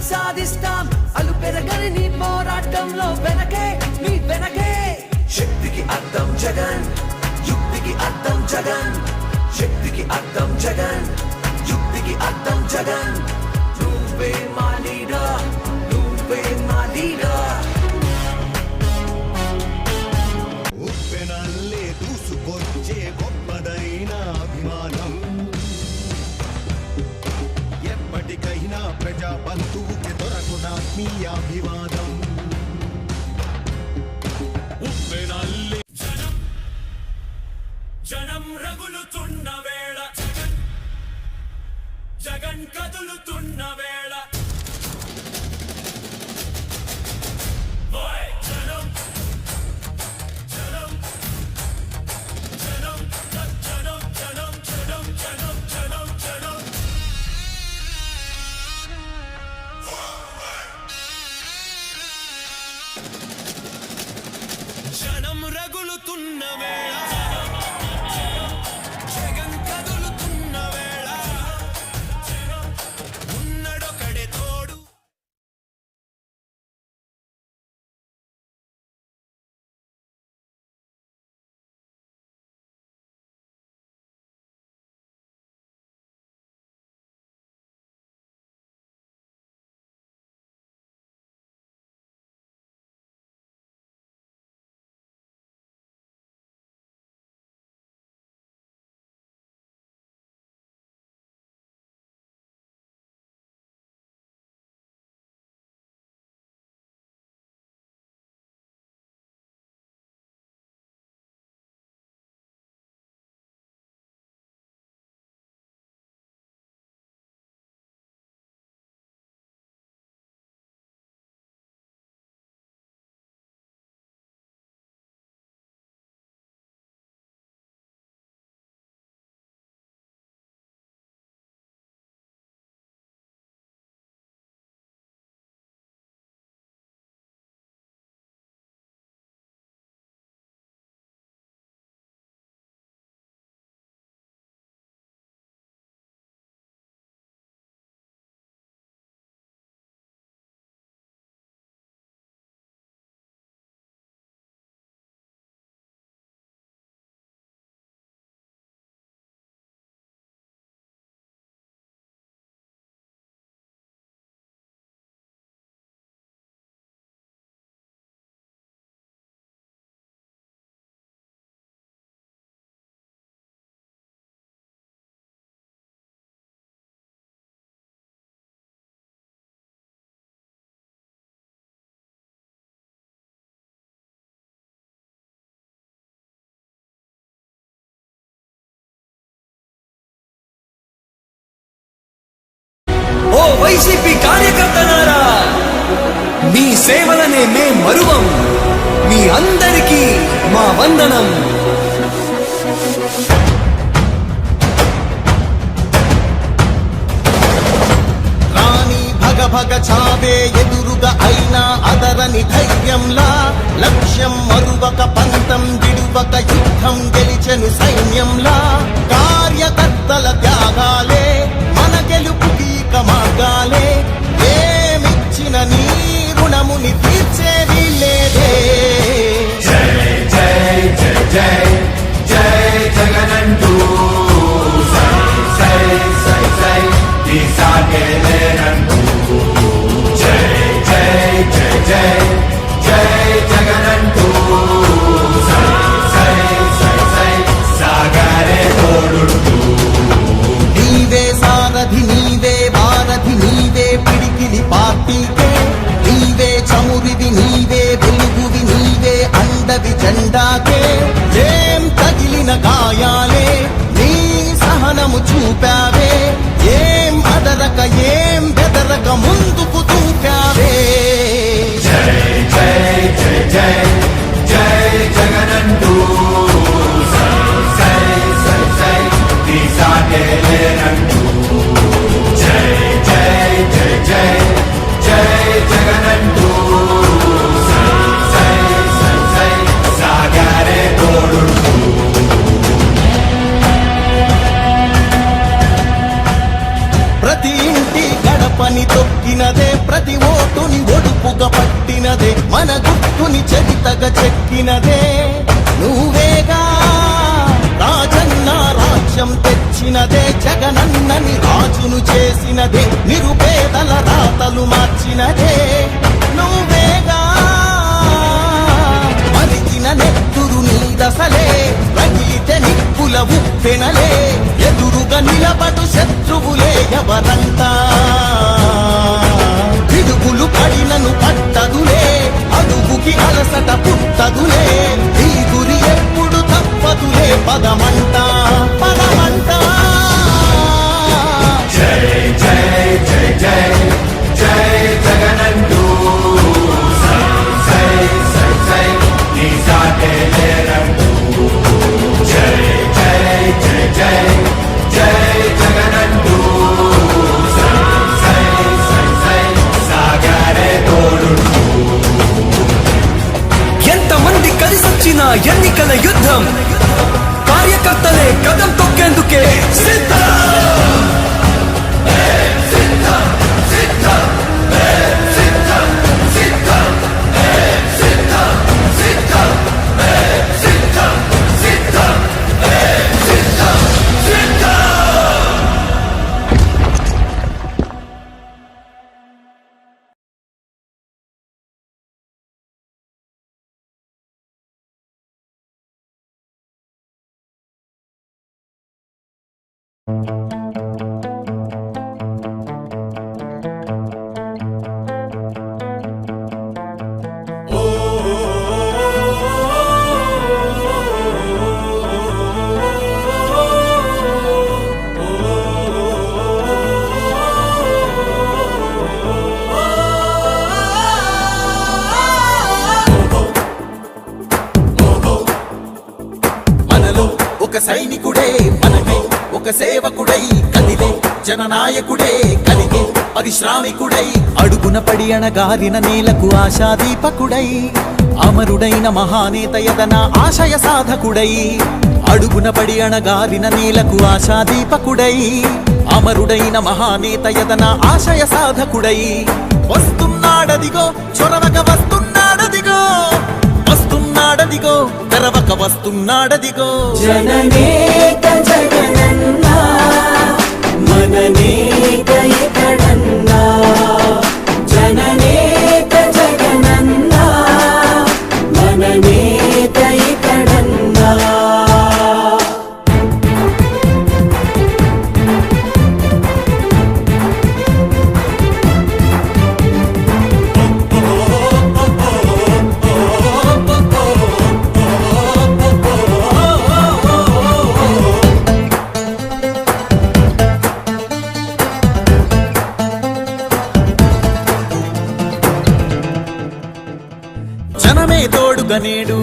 సాధిస్తాం అలు పెరగని నీ పోరాటంలో వెనకే నీ వెనకే శక్తికి అర్థం జగన్ యుక్తికి అర్థం జగన్ శక్తికి అర్థం జగన్ యుక్తికి అర్థం జగన్ నువ్వే మా లీడర్ నువ్వే మా లీడర్ ఉప్పెనల్లే దూసుకొచ్చే గొప్పదైన అభిమానం ఎప్పటికైనా ప్రజా బంధువుకి దొరకున మీ అభివాదం ఉప్పెనల్లే జనం రగులుతున్న వేళ జగన్ కదులుతున్న వేళ జనం జనం జనం జనం జనం జనం జనం జనం జనం జనం రగులుతున్న వేళ జగన్ కదులుతున్న వేళ ఉన్నడొకడే తోడు ఓ వైసీపీ కార్యకర్తలారా మీ సేవలనే మే మరువం మీ అందరికీ మా వందనం రాణి భగ భగ చావే ఎదురుగా అయినా అదరని ధైర్యంలా లక్ష్యం మరువక పంతం విడువక యుద్ధం గెలిచెను సైన్యంలా కార్యకర్తల త్యాగాలే మన గెలుపుకి మార్గాలే ఏమిచ్చిన నీ రుణముని తీర్చేది లేదే జై జై జై జై జై జగనంటూ సై సై సై సై ఈ సాగే లేనంటూ జై జై జై జై జై జగనంటూ సై సై సై సై సాగరే తోడుంటూ నీవే సారథి నీవే వారధి నీవే పిడి ప్రతి ఓటుని ఒడుపుగా పట్టినదే మన గుట్టుని చరితగా చెక్కినదే నువ్వేగా రాజన్న రాజ్యం తెచ్చినదే జగనన్నని రాజును చేసినదే నిరుపేదల రాతలు మార్చినదే నువ్వేగా మరిగిన నెత్తురు నీ దశలే రగిలితే నిప్పుల ఉప్పెనలే ఎదురుగా నిలబడు శత్రువులే ఎవరంతా పిడుగులు పడినను పట్టదులే అడుగుకి అలసట పుట్టదులే ఈ గురి ఎప్పుడు తప్పదులే పదమంట పదమంట జై జై జై జై జై జగనంటూ సై సై సై సై నీ సాటే లేరంటూ జై జై జై జై జై జగనంటూ సై సై సై సై సాగరే తోడుంటూ ఎంతమంది కలిసొచ్చిన ఎన్నికల యుద్ధం కార్యకర్తలే కదం తొక్కేందుకే సిద్ధం మనలో ఒక సైనికుడే మనకై ఒక సేవకుడై కదిలే జననాయకుడే కలిగే పరిశ్రామికుడై అడుగున పడి అణగారిన నేలకు ఆశాదీపకుడై అమరుడైన మహానేత యదన ఆశయ సాధకుడై అడుగున పడి అణగారిన నేలకు ఆశాదీపకుడై అమరుడైన మహానేత యదన ఆశయ సాధకుడై వస్తున్నాడదిగో చొరవక వస్తున్నాడదిగో వస్తున్నాడదిగో తెరవక వస్తున్నాడదిగో జననేత జగనన్నా మననేత ఇతడన్నా జననేత జగనన్నా మననేత ఇతడన్నా జనమే తోడుగా నేడు